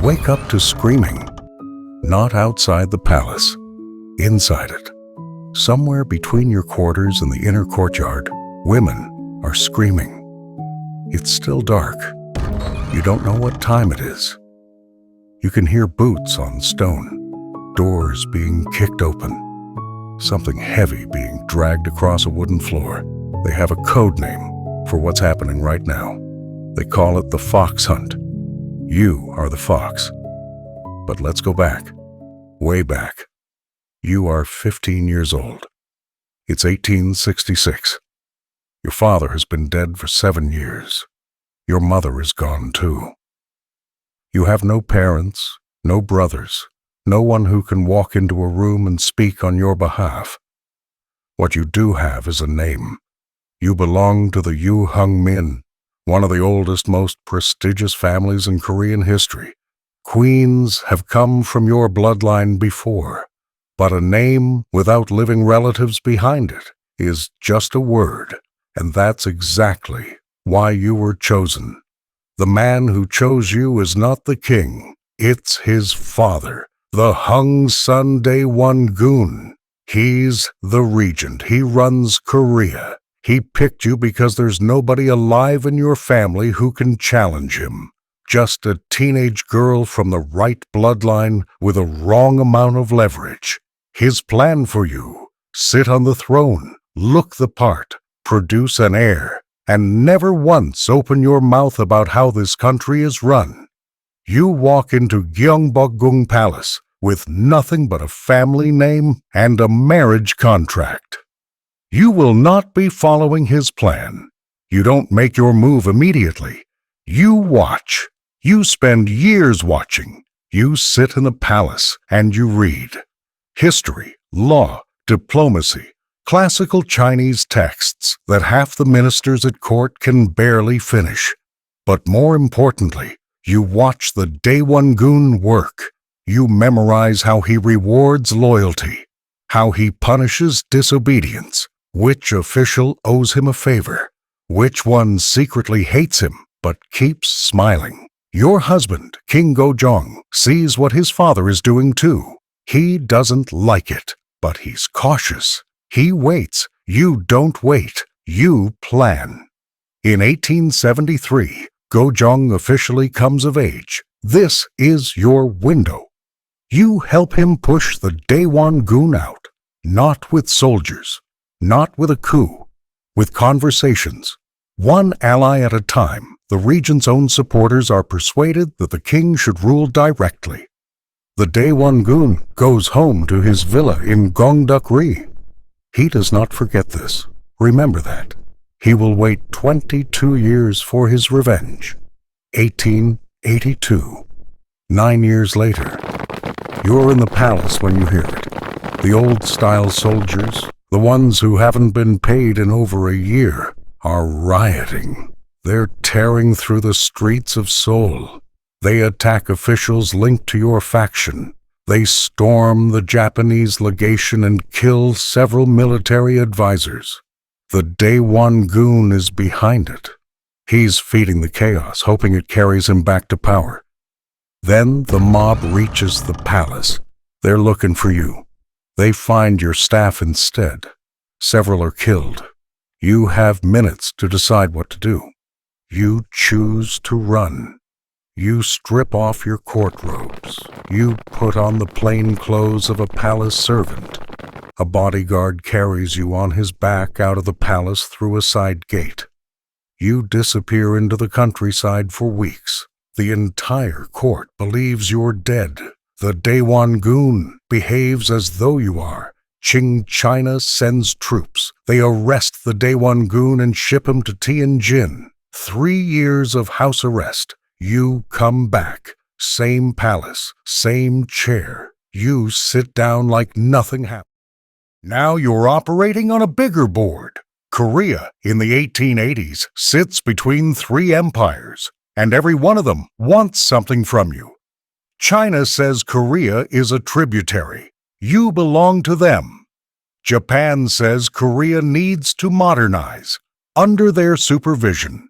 wake up to screaming. Not outside the palace, inside it. Somewhere between your quarters and the inner courtyard, women are screaming. It's still dark. You don't know what time it is. You can hear boots on stone, doors being kicked open, something heavy being dragged across a wooden floor. They have a code name for what's happening right now. They call it the fox hunt. You are the fox. But let's go back, way back. You are 15 years old. It's 1866. Your father has been dead for 7 years. Your mother is gone too. You have no parents, no brothers, no one who can walk into a room and speak on your behalf. What you do have is a name. You belong to the Eulmi, one of the oldest, most prestigious families in Korean history. Queens have come from your bloodline before, but a name without living relatives behind it is just a word, and that's exactly why you were chosen. The man who chose you is not the king, it's his father, the Hung Sun Daewon-gun. He's the regent, he runs Korea. He picked you because there's nobody alive in your family who can challenge him. Just a teenage girl from the right bloodline with a wrong amount of leverage. His plan for you: sit on the throne, look the part, produce an heir, and never once open your mouth about how this country is run. You walk into Gyeongbokgung Palace with nothing but a family name and a marriage contract. You will not be following his plan. You don't make your move immediately. You watch. You spend years watching. You sit in the palace and you read. History, law, diplomacy, classical Chinese texts that half the ministers at court can barely finish. But more importantly, you watch the Daewon-gun work. You memorize how he rewards loyalty, how he punishes disobedience, which official owes him a favor, which one secretly hates him but keeps smiling. Your husband, King Gojong, sees what his father is doing too. He doesn't like it, but he's cautious. He waits. You don't wait. You plan. In 1873, Gojong officially comes of age. This is your window. You help him push the Daewon-gun out, not with soldiers, not with a coup, with conversations. One ally at a time, the regent's own supporters are persuaded that the king should rule directly. The Daewon-gun goes home to his villa in Gyeongbokgung. He does not forget this. Remember that. He will wait 22 years for his revenge. 1882. 9 years later. You're in the palace when you hear it. The old-style soldiers, the ones who haven't been paid in over a year, are rioting. They're tearing through the streets of Seoul. They attack officials linked to your faction. They storm the Japanese legation and kill several military advisors. The Daewon-gun is behind it. He's feeding the chaos, hoping it carries him back to power. Then the mob reaches the palace. They're looking for you. They find your staff instead. Several are killed. You have minutes to decide what to do. You choose to run. You strip off your court robes. You put on the plain clothes of a palace servant. A bodyguard carries you on his back out of the palace through a side gate. You disappear into the countryside for weeks. The entire court believes you're dead. The Daewon-gun behaves as though you are. Qing China sends troops. They arrest the Daewon-gun and ship him to Tianjin. 3 years of house arrest. You come back. Same palace, same chair. You sit down like nothing happened. Now you're operating on a bigger board. Korea, in the 1880s, sits between 3 empires, and every one of them wants something from you. China says Korea is a tributary. You belong to them. Japan says Korea needs to modernize, under their supervision.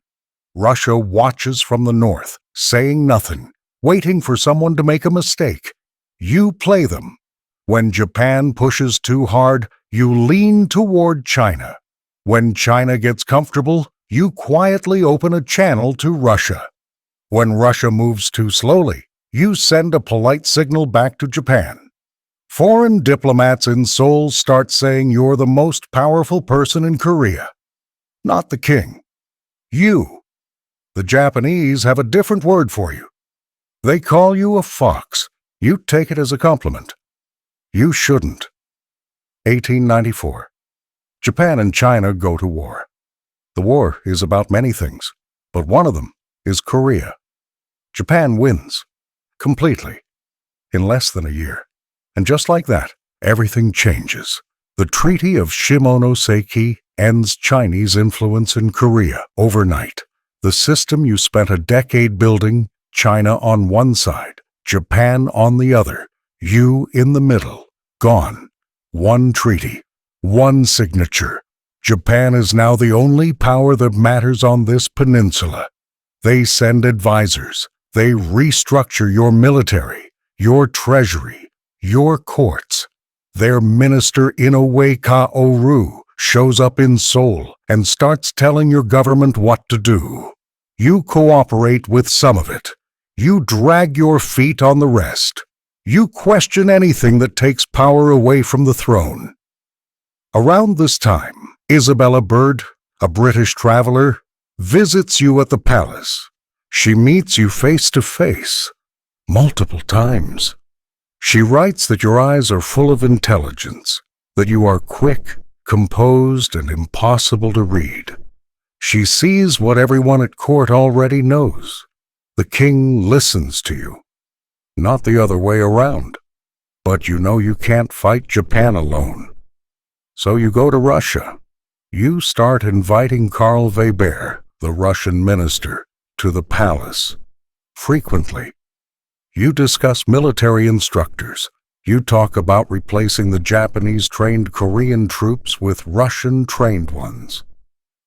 Russia watches from the north, saying nothing. waiting for someone to make a mistake. You play them. When Japan pushes too hard, you lean toward China. When China gets comfortable, you quietly open a channel to Russia. When Russia moves too slowly, you send a polite signal back to Japan. Foreign diplomats in Seoul start saying you're the most powerful person in Korea. Not the king. You. The Japanese have a different word for you. They call you a fox. You take it as a compliment. You shouldn't. 1894. Japan and China go to war. The war is about many things, but one of them is Korea. Japan wins. Completely. In less than a year. And just like that, everything changes. The Treaty of Shimonoseki ends Chinese influence in Korea overnight. The system you spent a decade building, China on one side, Japan on the other, you in the middle, gone. One treaty, one signature. Japan is now the only power that matters on this peninsula. They send advisors. They restructure your military, your treasury, your courts. Their minister Inoue Kaoru shows up in Seoul and starts telling your government what to do. You cooperate with some of it. You drag your feet on the rest. You question anything that takes power away from the throne. Around this time, Isabella Bird, a British traveler, visits you at the palace. She meets you face to face, multiple times. She writes that your eyes are full of intelligence, that you are quick, composed, and impossible to read. She sees what everyone at court already knows. The king listens to you. Not the other way around. But you know you can't fight Japan alone. So you go to Russia. You start inviting Karl Weber, the Russian minister, to the palace. Frequently. You discuss military instructors. You talk about replacing the Japanese-trained Korean troops with Russian-trained ones.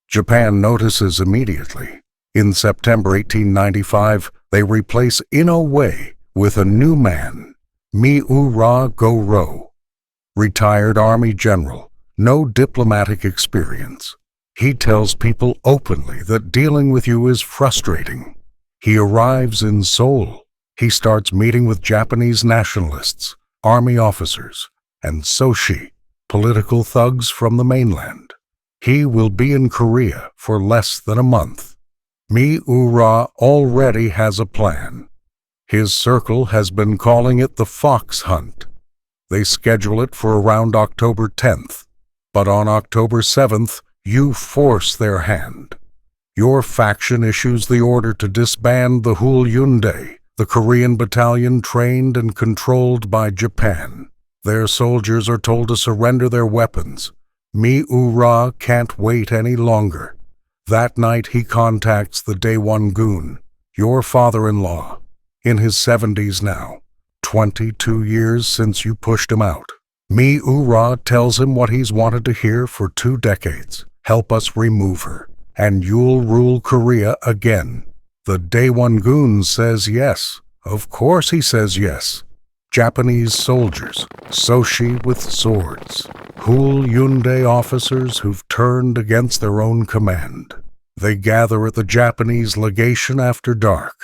Japan notices immediately. In September 1895, they replace Inoue with a new man, Miura Goro. Retired army general, no diplomatic experience. He tells people openly that dealing with you is frustrating. He arrives in Seoul. He starts meeting with Japanese nationalists, army officers, and soshi, political thugs from the mainland. He will be in Korea for less than a month. Miura already has a plan. His circle has been calling it the Fox Hunt. They schedule it for around October 10th, but on October 7th, you force their hand. Your faction issues the order to disband the Hulyundae, the Korean battalion trained and controlled by Japan. Their soldiers are told to surrender their weapons. Miura can't wait any longer. That night he contacts the Daewon-gun, your father-in-law, in his 70s now, 22 years since you pushed him out. Miura tells him what he's wanted to hear for 2 decades. Help us remove her, and you'll rule Korea again. The Daewon-gun says yes. Of course he says yes. Japanese soldiers, soshi with swords, Hulyundae officers who've turned against their own command. They gather at the Japanese legation after dark.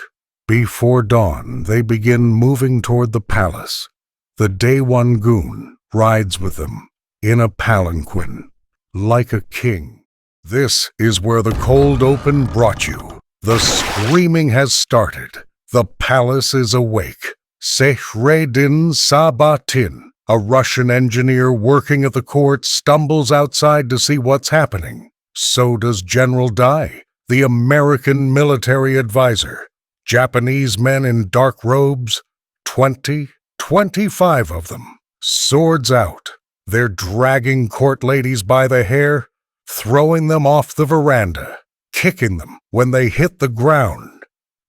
Before dawn, they begin moving toward the palace. The Daewon-gun rides with them, in a palanquin, like a king. This is where the cold open brought you. The screaming has started. The palace is awake. Sehredin Sabatin, a Russian engineer working at the court, stumbles outside to see what's happening. So does General Dai, the American military advisor. Japanese men in dark robes, 25 of them, swords out. They're dragging court ladies by the hair, throwing them off the veranda, kicking them when they hit the ground.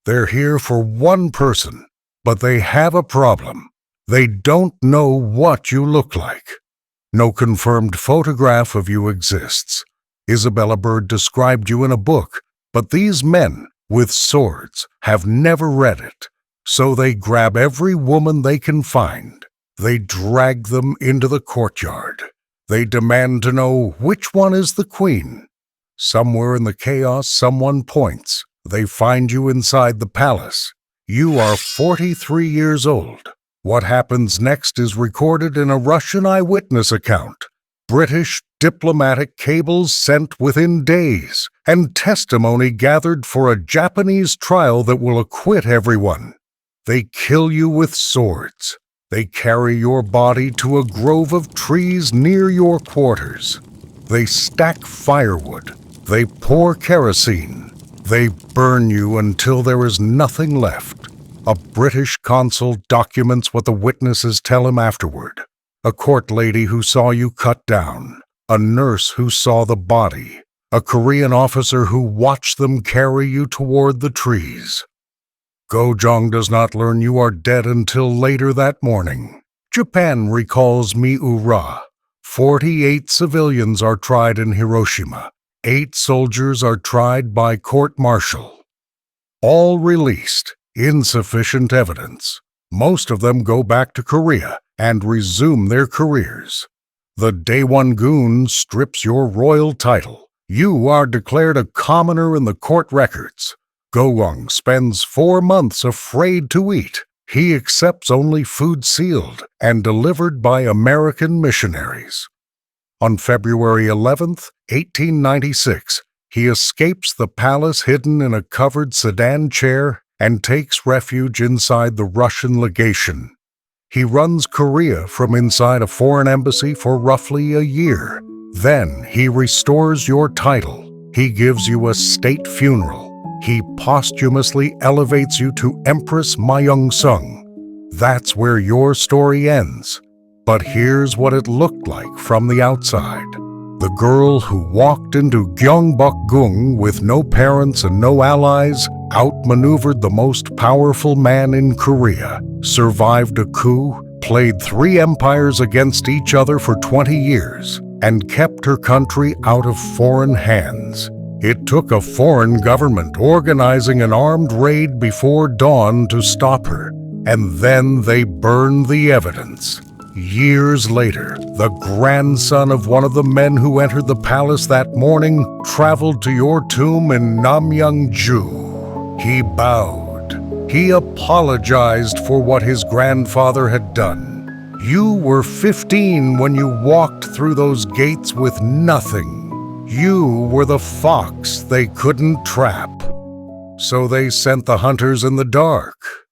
They're here for one person, but they have a problem. They don't know what you look like. No confirmed photograph of you exists. Isabella Bird described you in a book, but these men with swords have never read it. So they grab every woman they can find. They drag them into the courtyard. They demand to know which one is the queen. Somewhere in the chaos, someone points. They find you inside the palace. You are 43 years old. What happens next is recorded in a Russian eyewitness account. British diplomatic cables sent within days, and testimony gathered for a Japanese trial that will acquit everyone. They kill you with swords. They carry your body to a grove of trees near your quarters. They stack firewood. They pour kerosene. They burn you until there is nothing left. A British consul documents what the witnesses tell him afterward. A court lady who saw you cut down. A nurse who saw the body. A Korean officer who watched them carry you toward the trees. Gojong does not learn you are dead until later that morning. Japan recalls Miura. 48 civilians are tried in Hiroshima. 8 soldiers are tried by court-martial. All released. Insufficient evidence. Most of them go back to Korea and resume their careers. The Daewon-gun strips your royal title. You are declared a commoner in the court records. Gowong spends 4 months afraid to eat. He accepts only food sealed and delivered by American missionaries. On February 11th, 1896, he escapes the palace hidden in a covered sedan chair and takes refuge inside the Russian legation. He runs Korea from inside a foreign embassy for roughly a year. Then he restores your title. He gives you a state funeral. He posthumously elevates you to Empress Myeongseong. That's where your story ends. But here's what it looked like from the outside. The girl who walked into Gyeongbokgung with no parents and no allies outmaneuvered the most powerful man in Korea, survived a coup, played 3 empires against each other for 20 years, and kept her country out of foreign hands. It took a foreign government organizing an armed raid before dawn to stop her, and then they burned the evidence. Years later, the grandson of one of the men who entered the palace that morning traveled to your tomb in Namyeongju. He bowed. He apologized for what his grandfather had done. You were 15 when you walked through those gates with nothing. You were the fox they couldn't trap. So they sent the hunters in the dark.